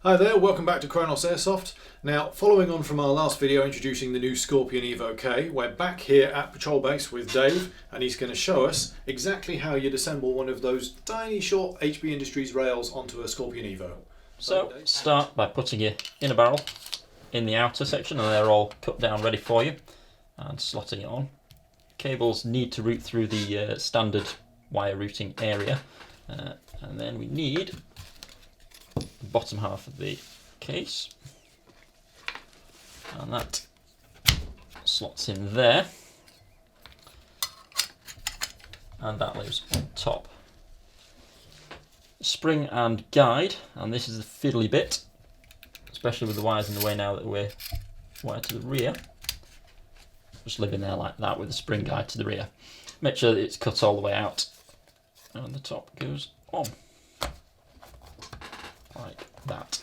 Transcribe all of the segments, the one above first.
Hi there, welcome back to Kronos Airsoft. Now, following on from our last video introducing the new Scorpion Evo K, we're back here at PatrolBase with Dave, and he's going to show us exactly how you'd assemble one of those tiny short HB Industries rails onto a Scorpion Evo. So, start by putting your inner barrel in the outer section, and they're all cut down ready for you, and slotting it on. Cables need to route through the standard wire routing area, and then we need the bottom half of the case, and that slots in there, and that lives on top. Spring and guide, and this is the fiddly bit, especially with the wires in the way now that we're wired to the rear. Just live in there like that with the spring guide to the rear. Make sure that it's cut all the way out, and the top goes on like that.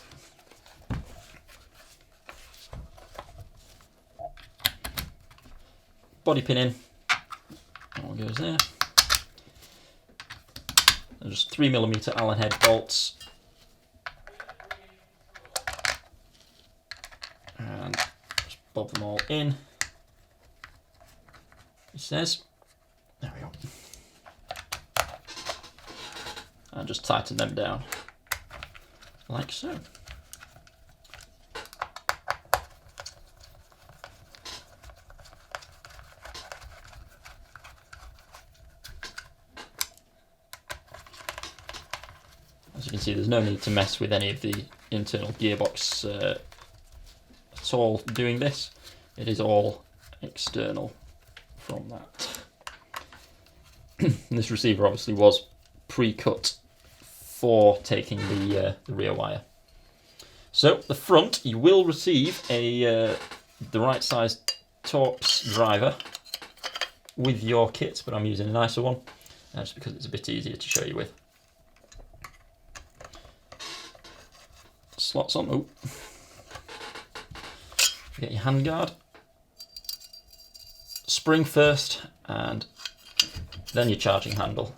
Body pin in, all goes there. And just 3mm Allen head bolts, and just bob them all in. He says, there we go, and just tighten them down like so. As you can see, there's no need to mess with any of the internal gearbox at all doing this. It is all external from that. This receiver obviously was pre-cut for taking the rear wire. So the front, you will receive the right size Torx driver with your kit, but I'm using a nicer one just because it's a bit easier to show you with. Slots on. Oh, get your hand guard. Spring first, and then your charging handle.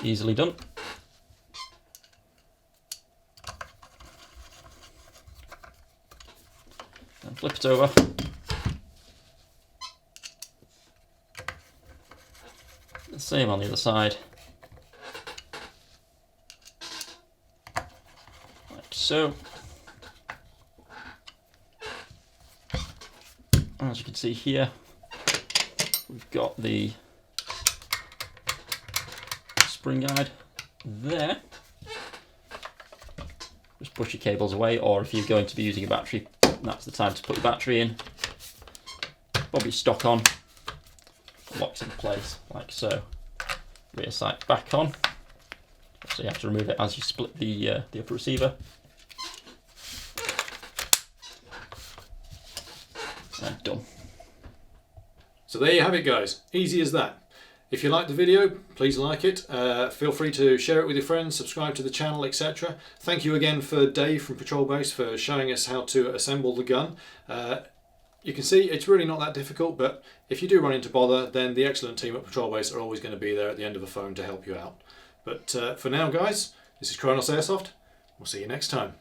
Easily done. And flip it over. The same on the other side. Like so. As you can see here, we've got the spring guide there. Just push your cables away, or if you're going to be using a battery, that's the time to put your battery in. Bob your stock on, locks in place like so. Rear sight back on, so you have to remove it as you split the upper receiver. And done. So there you have it, guys. Easy as that. If you liked the video, please like it. Feel free to share it with your friends, subscribe to the channel, etc. Thank you again for Dave from PatrolBase for showing us how to assemble the gun. You can see it's really not that difficult, but if you do run into bother, then the excellent team at PatrolBase are always going to be there at the end of the phone to help you out. But for now, guys, this is Kronos Airsoft. We'll see you next time.